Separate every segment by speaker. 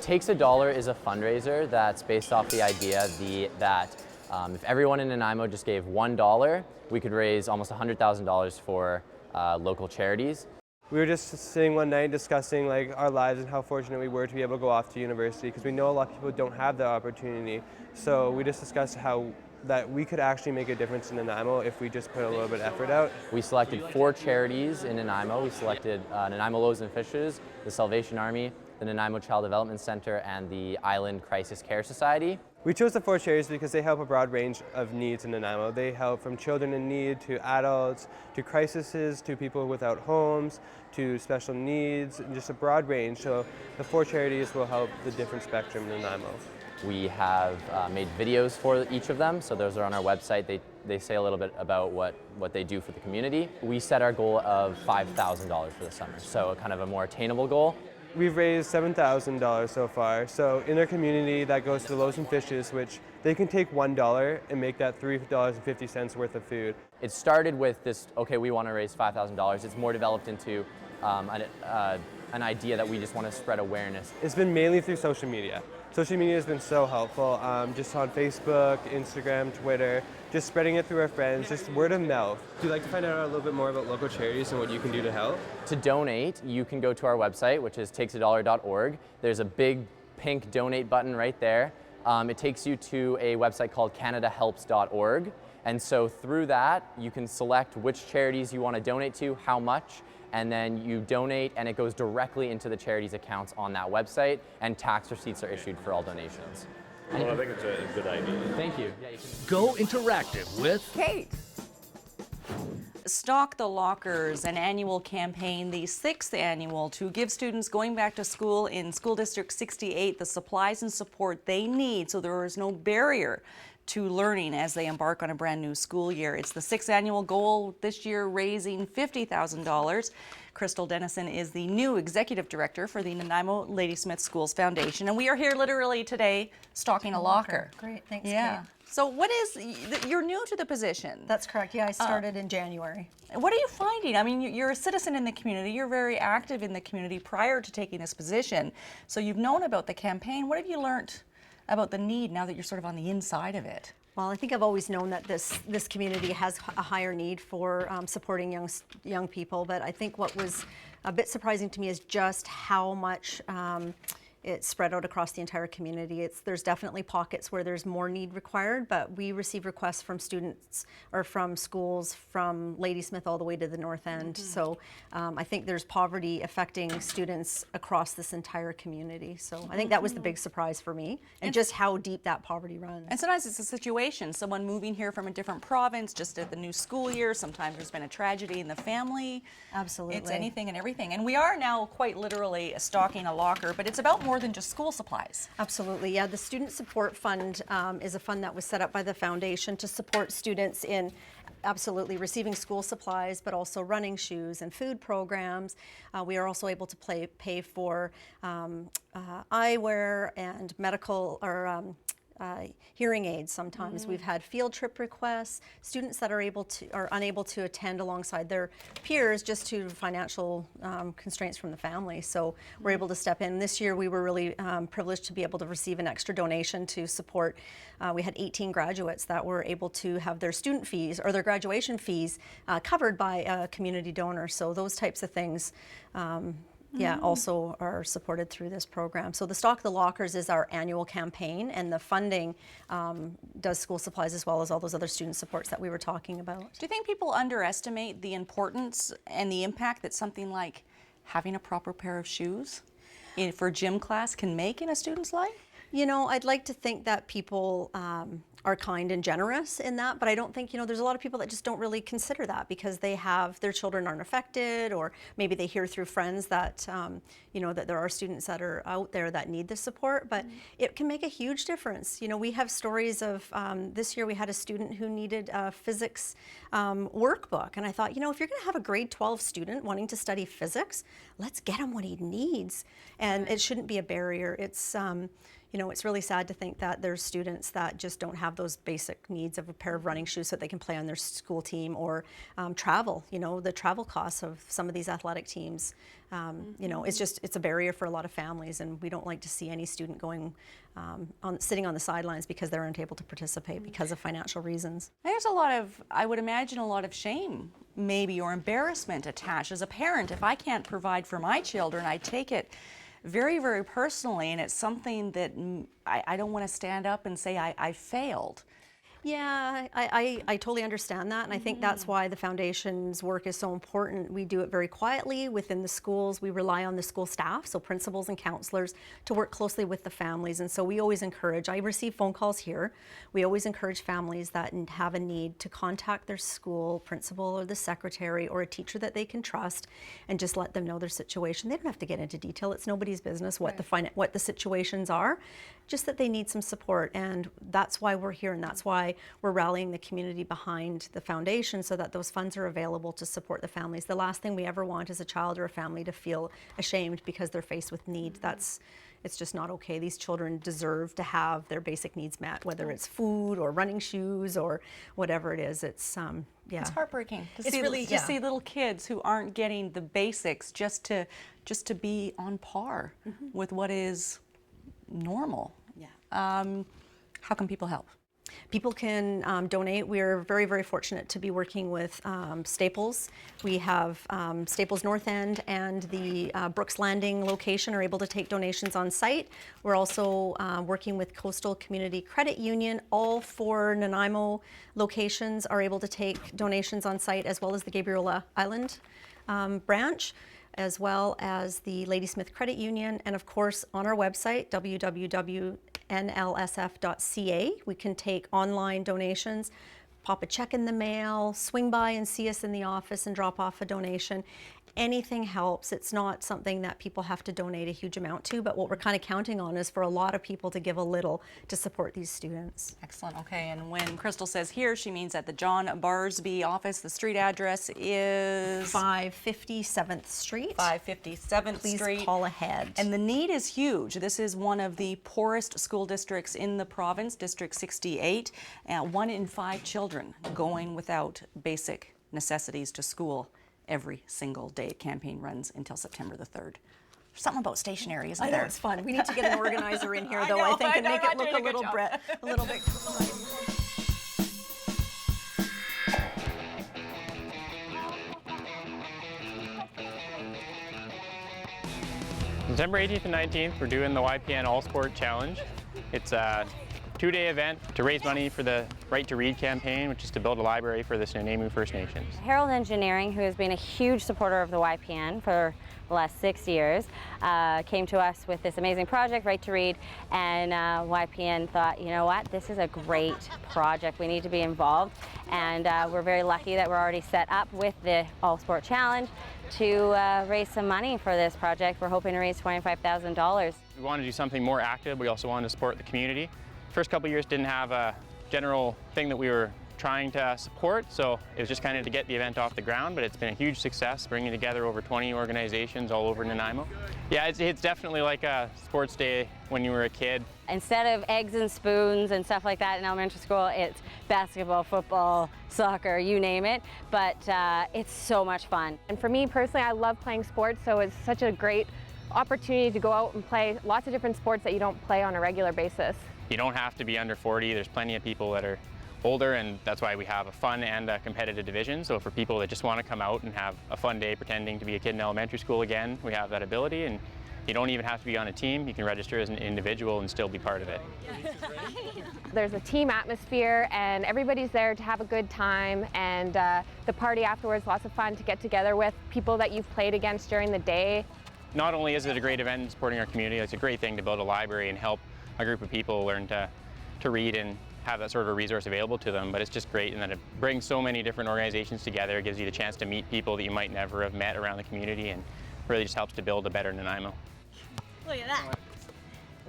Speaker 1: Takes a Dollar is a fundraiser that's based off the idea that if everyone in Nanaimo just gave $1, we could raise almost $100,000 for local charities.
Speaker 2: We were just sitting one night discussing our lives and how fortunate we were to be able to go off to university, because we know a lot of people don't have that opportunity. So we just discussed how that we could actually make a difference in Nanaimo if we just put a little bit of effort out.
Speaker 1: We selected 4 charities in Nanaimo. We selected Nanaimo Loaves and Fishes, the Salvation Army, the Nanaimo Child Development Center, and the Island Crisis Care Society.
Speaker 2: We chose the 4 charities because they help a broad range of needs in Nanaimo. They help from children in need to adults, to crises, to people without homes, to special needs, and just a broad range. So the 4 charities will help the different spectrum in Nanaimo.
Speaker 1: We have made videos for each of them, so those are on our website. They say a little bit about what they do for the community. We set our goal of $5,000 for the summer, so kind of a more attainable goal.
Speaker 2: We've raised $7,000 so far. So in our community, that goes to the Loaves and Fishes, which they can take $1 and make that $3.50 worth of food.
Speaker 1: It started with this, okay, we want to raise $5,000. It's more developed into an idea that we just want to spread awareness.
Speaker 2: It's been mainly through social media. Social media has been so helpful, just on Facebook, Instagram, Twitter, just spreading it through our friends, just word of mouth. Would you like to find out a little bit more about local charities and what you can do to help?
Speaker 1: To donate, you can go to our website, which is takesadollar.org. There's a big pink donate button right there. It takes you to a website called canadahelps.org. And so through that, you can select which charities you want to donate to, how much, and then you donate and it goes directly into the charities' accounts on that website, and tax receipts are issued for all donations.
Speaker 3: Well, I think it's a good idea.
Speaker 1: Thank you.
Speaker 4: Go interactive with
Speaker 5: Kate. Stock the Lockers, an annual campaign, the 6th annual, to give students going back to school in School District 68 the supplies and support they need so there is no barrier to learning as they embark on a brand new school year. It's the 6th annual goal this year, raising $50,000. Crystal Dennison is the new executive director for the Nanaimo Ladysmith Schools Foundation, and we are here literally today stocking a locker.
Speaker 6: Great, thanks,
Speaker 5: Yeah.
Speaker 6: Kate.
Speaker 5: So what is, you're new to the position.
Speaker 6: That's correct. Yeah, I started in January.
Speaker 5: What are you finding? I mean, you're a citizen in the community. You're very active in the community prior to taking this position. So you've known about the campaign. What have you learned about the need now that you're sort of on the inside of it?
Speaker 6: Well, I think I've always known that this community has a higher need for supporting young people, but I think what was a bit surprising to me is just how much it's spread out across the entire community. There's definitely pockets where there's more need required, but we receive requests from students or from schools from Ladysmith all the way to the north end. So I think there's poverty affecting students across this entire community. So I think that was the big surprise for me, and just how deep that poverty runs.
Speaker 5: And sometimes it's a situation, someone moving here from a different province just at the new school year. Sometimes there's been a tragedy in the family.
Speaker 6: Absolutely.
Speaker 5: It's anything and everything. And we are now quite literally stocking a locker, but it's about more than just school supplies.
Speaker 6: Absolutely, yeah. The Student Support Fund is a fund that was set up by the foundation to support students in absolutely receiving school supplies, but also running shoes and food programs. We are also able to pay for eyewear and medical or hearing aids sometimes. We've had field trip requests, students that are unable to attend alongside their peers just to financial constraints from the family. So we're able to step in. This year we were really privileged to be able to receive an extra donation to support. We had 18 graduates that were able to have their student fees or their graduation fees covered by a community donor. So those types of things also are supported through this program. So the Stock the Lockers is our annual campaign, and the funding does school supplies as well as all those other student supports that we were talking about.
Speaker 5: Do you think people underestimate the importance and the impact that something like having a proper pair of shoes for gym class can make in a student's life?
Speaker 6: You know, I'd like to think that people are kind and generous in that, but I don't think, there's a lot of people that just don't really consider that because their children aren't affected, or maybe they hear through friends that, that there are students that are out there that need the support, but it can make a huge difference. We have stories of, this year we had a student who needed a physics workbook, and I thought, if you're gonna have a grade 12 student wanting to study physics, let's get him what he needs, and it shouldn't be a barrier. It's, you know, it's really sad to think that there's students that just don't have those basic needs of a pair of running shoes so that they can play on their school team, or travel, you know, the travel costs of some of these athletic teams. You know, it's a barrier for a lot of families, and we don't like to see any student going sitting on the sidelines because they're unable to participate because of financial reasons.
Speaker 5: There's a lot of, I would imagine, a lot of shame maybe or embarrassment attached. As a parent, if I can't provide for my children, I take it very, very personally, and it's something that I don't want to stand up and say I failed.
Speaker 6: Yeah, I totally understand that, and I think that's why the foundation's work is so important. We do it very quietly within the schools. We rely on the school staff, so principals and counselors, to work closely with the families, and so we always encourage, I receive phone calls here, we always encourage families that have a need to contact their school principal or the secretary or a teacher that they can trust, and just let them know their situation. They don't have to get into detail. It's nobody's business what the situations are, just that they need some support, and that's why we're here, and that's why we're rallying the community behind the foundation so that those funds are available to support the families. The last thing we ever want is a child or a family to feel ashamed because they're faced with need. It's just not okay. These children deserve to have their basic needs met, whether it's food or running shoes or whatever it is. It's yeah.
Speaker 5: It's heartbreaking to see little kids who aren't getting the basics just to be on par with what is normal.
Speaker 6: Yeah.
Speaker 5: How can people help?
Speaker 6: People can donate. We're very, very fortunate to be working with Staples. We have Staples North End and the Brooks Landing location are able to take donations on site. We're also working with Coastal Community Credit Union. All 4 Nanaimo locations are able to take donations on site, as well as the Gabriola Island branch, as well as the Ladysmith Credit Union, and of course on our website, www.nlsf.ca, we can take online donations, pop a check in the mail, swing by and see us in the office and drop off a donation. Anything helps. It's not something that people have to donate a huge amount to, but what we're kind of counting on is for a lot of people to give a little to support these students.
Speaker 5: Excellent. Okay, and when Crystal says here, she means at the John Barsby office. The street address is
Speaker 6: 557th Street.
Speaker 5: 557th
Speaker 6: Please
Speaker 5: Street.
Speaker 6: call ahead.
Speaker 5: And the need is huge. This is one of the poorest school districts in the province, District 68. 1 in 5 children going without basic necessities to school every single day. Campaign runs until September the 3rd. There's something about stationery, isn't there?
Speaker 6: I know, it's fun. We need to get an organizer in here, though,
Speaker 5: I know,
Speaker 6: I think, and
Speaker 5: I'm
Speaker 6: make
Speaker 5: not
Speaker 6: it look
Speaker 5: doing
Speaker 6: a
Speaker 5: a good
Speaker 6: little bit.
Speaker 7: September 18th and 19th, we're doing the YPN All Sport Challenge. It's a 2-day event to raise money for the Right to Read campaign, which is to build a library for the Nanaimo First Nations.
Speaker 8: Herald Engineering, who has been a huge supporter of the YPN for the last 6 years, came to us with this amazing project, Right to Read, and YPN thought, you know what, this is a great project, we need to be involved, and we're very lucky that we're already set up with the All Sport Challenge to raise some money for this project. We're hoping to raise $25,000.
Speaker 7: We wanted to do something more active. We also wanted to support the community. First couple of years didn't have a general thing that we were trying to support, so it was just kind of to get the event off the ground, but it's been a huge success, bringing together over 20 organizations all over Nanaimo. Yeah, it's definitely like a sports day when you were a kid.
Speaker 8: Instead of eggs and spoons and stuff like that in elementary school, it's basketball, football, soccer, you name it, but it's so much fun.
Speaker 9: And for me personally, I love playing sports, so it's such a great opportunity to go out and play lots of different sports that you don't play on a regular basis.
Speaker 7: You don't have to be under 40. There's plenty of people that are older, and that's why we have a fun and a competitive division. So for people that just want to come out and have a fun day pretending to be a kid in elementary school again, we have that ability, and you don't even have to be on a team. You can register as an individual and still be part of it.
Speaker 9: There's a team atmosphere and everybody's there to have a good time, and the party afterwards, lots of fun to get together with people that you've played against during the day.
Speaker 7: Not only is it a great event in supporting our community, it's a great thing to build a library and help a group of people learn to read and have that sort of a resource available to them, but it's just great in that it brings so many different organizations together. It gives you the chance to meet people that you might never have met around the community, and really just helps to build a better Nanaimo.
Speaker 8: Look at that.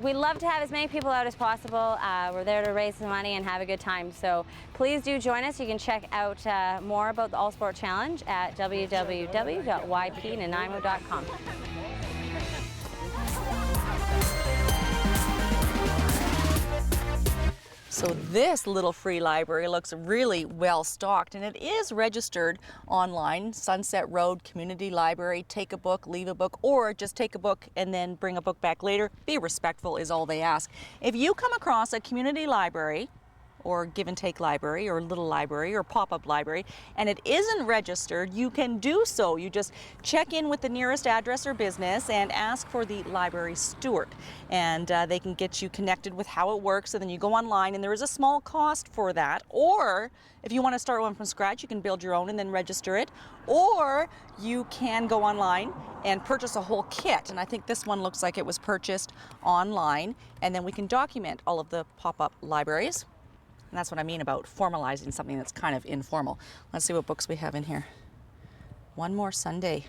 Speaker 8: We'd love to have as many people out as possible. We're there to raise some money and have a good time, so please do join us. You can check out more about the All Sport Challenge at www.ypnanaimo.com.
Speaker 5: So this little free library looks really well stocked, and it is registered online. Sunset Road Community Library. Take a book, leave a book, or just take a book and then bring a book back later. Be respectful is all they ask. If you come across a community library or give and take library or little library or pop-up library and it isn't registered, you can do so. You just check in with the nearest address or business and ask for the library steward, and they can get you connected with how it works. And then you go online, and there is a small cost for that. Or if you want to start one from scratch, you can build your own and then register it, or you can go online and purchase a whole kit. And I think this one looks like it was purchased online, and then we can document all of the pop-up libraries. And that's what I mean about formalizing something that's kind of informal. Let's see what books we have in here. One More Sunday.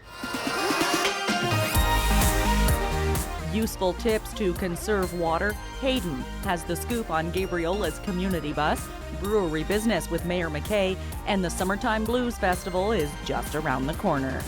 Speaker 5: Useful tips to conserve water. Hayden has the scoop on Gabriola's community bus, brewery business with Mayor McKay, and the Summertime Blues Festival is just around the corner.